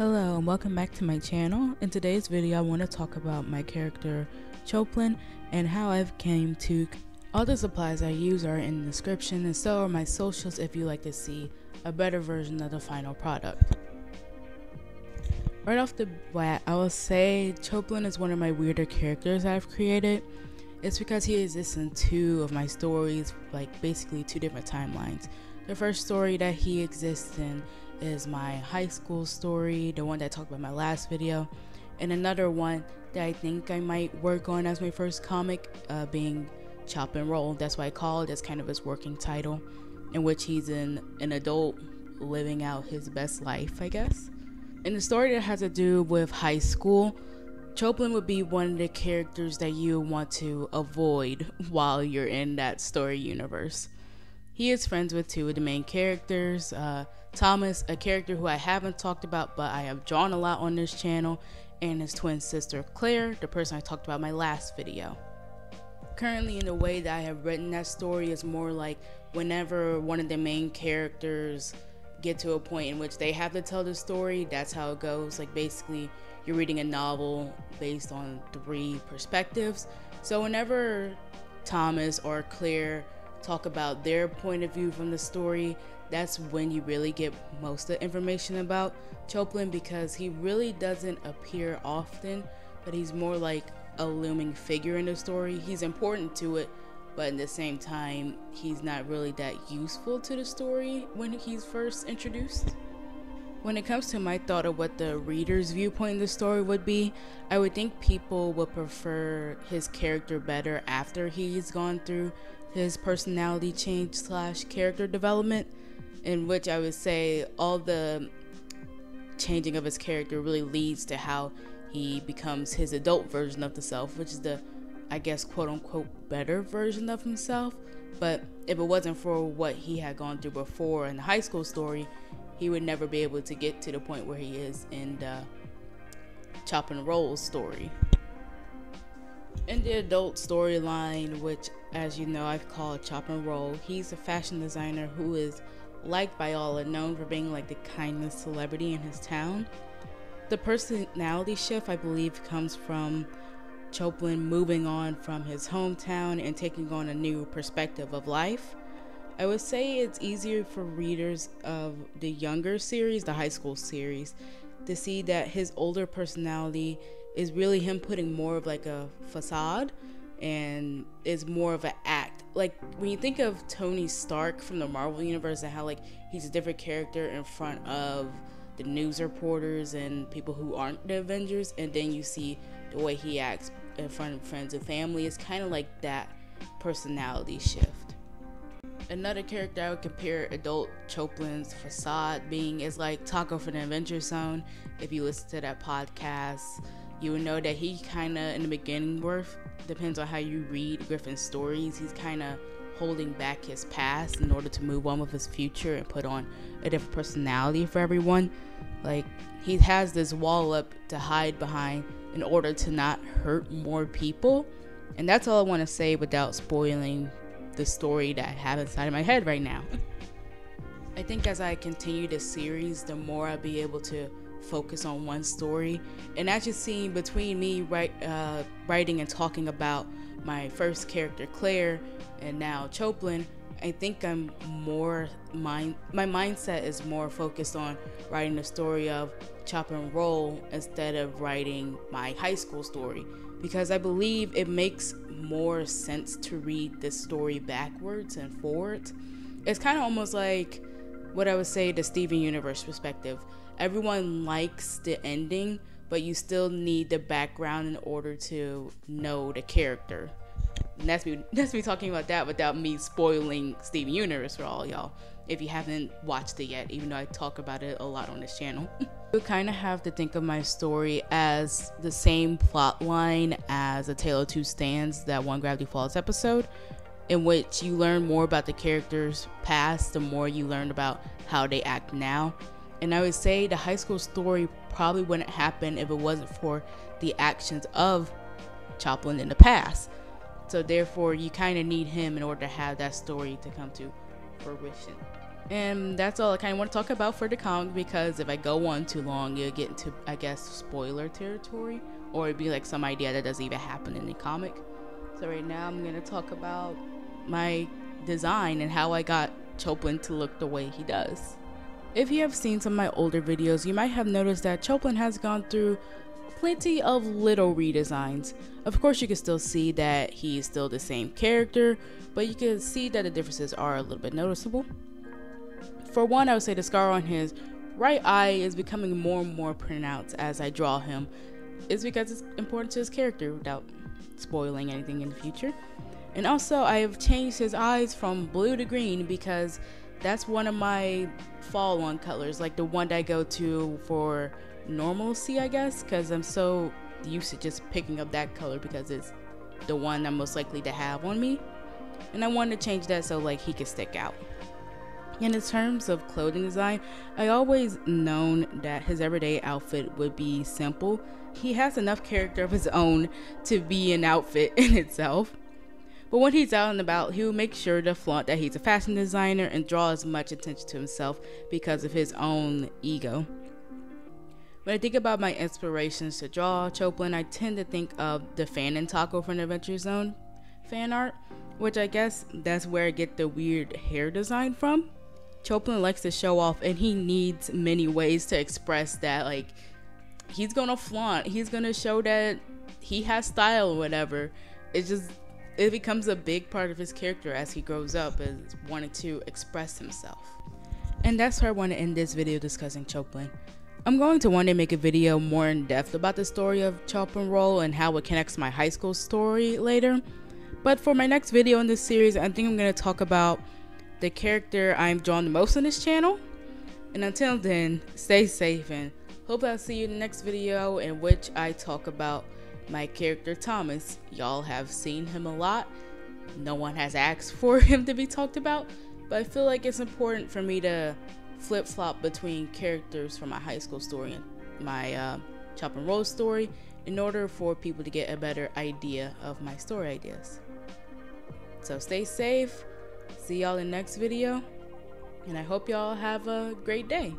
Hello and welcome back to my channel. In today's video I want to talk about my character Choplin and how I've came to. All the supplies I use are in the description, and so are my socials if you like to see a better version of the final product. Right off the bat, I will say Choplin is one of my weirder characters I've created. It's because he exists in two of my stories, like basically two different timelines. The first story that he exists in is my high school story, the one that I talked about in my last video, and another one that I think I might work on as my first comic, being Chop and Roll. That's what I call it. That's kind of his working title, in which he's an adult living out his best life, I guess. In the story that has to do with high school, Choplin would be one of the characters that you want to avoid while you're in that story universe. He is friends with two of the main characters, Thomas, a character who I haven't talked about but I have drawn a lot on this channel, and his twin sister Claire, the person I talked about in my last video. Currently, in the way that I have written that story is more like whenever one of the main characters get to a point in which they have to tell the story, that's how it goes. Like basically you're reading a novel based on three perspectives. So whenever Thomas or Claire talk about their point of view from the story, that's when you really get most of the information about Choplin, because he really doesn't appear often, but he's more like a looming figure in the story. He's important to it, but at the same time he's not really that useful to the story when he's first introduced. When it comes to my thought of what the reader's viewpoint in the story would be, I would think people would prefer his character better after he's gone through his personality change / character development, in which I would say all the changing of his character really leads to how he becomes his adult version of the self, which is the, I guess, quote unquote better version of himself. But if it wasn't for what he had gone through before in the high school story, he would never be able to get to the point where he is in the Chop and Roll story. In the adult storyline, which as you know I've called Chop and Roll, he's a fashion designer who is liked by all and known for being like the kindest celebrity in his town. The personality shift, I believe, comes from Choplin moving on from his hometown and taking on a new perspective of life. I would say it's easier for readers of the younger series, the high school series, to see that his older personality is really him putting more of like a facade and is more of an act. Like when you think of Tony Stark from the Marvel universe and how like he's a different character in front of the news reporters and people who aren't the Avengers, and then you see the way he acts in front of friends and family, it's kind of like that personality shift. Another character I would compare adult Choplin's facade being is like Taco from the Adventure Zone. If you listen to that podcast, you would know that he kind of, in the beginning, depends on how you read Griffin's stories, he's kind of holding back his past in order to move on with his future and put on a different personality for everyone. Like he has this wall up to hide behind in order to not hurt more people, and that's all I want to say without spoiling the story that I have inside of my head right now. I think as I continue this series, the more I'll be able to focus on one story. And as you've seen between me writing and talking about my first character Claire and now Choplin, I think I'm more my mindset is more focused on writing the story of Chop and Roll instead of writing my high school story, because I believe it makes more sense to read this story backwards and forwards. It's kind of almost like what I would say the Steven Universe perspective. Everyone likes the ending, but you still need the background in order to know the character. And that's me talking about that without me spoiling Steven Universe for all y'all if you haven't watched it yet, even though I talk about it a lot on this channel. You kind of have to think of my story as the same plot line as A Tale of Two Stands, that one Gravity Falls episode, in which you learn more about the characters' past the more you learn about how they act now. And I would say the high school story probably wouldn't happen if it wasn't for the actions of Choplin in the past. So therefore you kind of need him in order to have that story to come to fruition. And that's all I kind of want to talk about for the comic, because if I go on too long, you'll get into, I guess, spoiler territory, or it'd be like some idea that doesn't even happen in the comic. So right now I'm going to talk about my design and how I got Choplin to look the way he does. If you have seen some of my older videos, you might have noticed that Choplin has gone through plenty of little redesigns. Of course, you can still see that he's still the same character, but you can see that the differences are a little bit noticeable. For one, I would say the scar on his right eye is becoming more and more pronounced as I draw him. It's because it's important to his character without spoiling anything in the future. And also, I have changed his eyes from blue to green because that's one of my fall on colors, like the one that I go to for normalcy, I guess, because I'm so used to just picking up that color because it's the one I'm most likely to have on me. And I wanted to change that so like he could stick out. And in terms of clothing design, I always known that his everyday outfit would be simple. He has enough character of his own to be an outfit in itself. But when he's out and about, he will make sure to flaunt that he's a fashion designer and draw as much attention to himself because of his own ego. When I think about my inspirations to draw Choplin, I tend to think of the Fan and Taco from the Adventure Zone fan art, which I guess that's where I get the weird hair design from. Choplin likes to show off, and he needs many ways to express that. Like, he's gonna flaunt, he's gonna show that he has style or whatever. It becomes a big part of his character as he grows up, is wanting to express himself. And that's where I want to end this video discussing Choplin. I'm going to one day make a video more in depth about the story of Choplin role and how it connects to my high school story later. But for my next video in this series, I think I'm going to talk about the character I'm drawn the most on this channel. And until then, stay safe, and hope I'll see you in the next video, in which I talk about my character Thomas. Y'all have seen him a lot. No one has asked for him to be talked about, but I feel like it's important for me to flip-flop between characters from my high school story and my Choplin Role story in order for people to get a better idea of my story ideas. So stay safe. See y'all in the next video, and I hope y'all have a great day.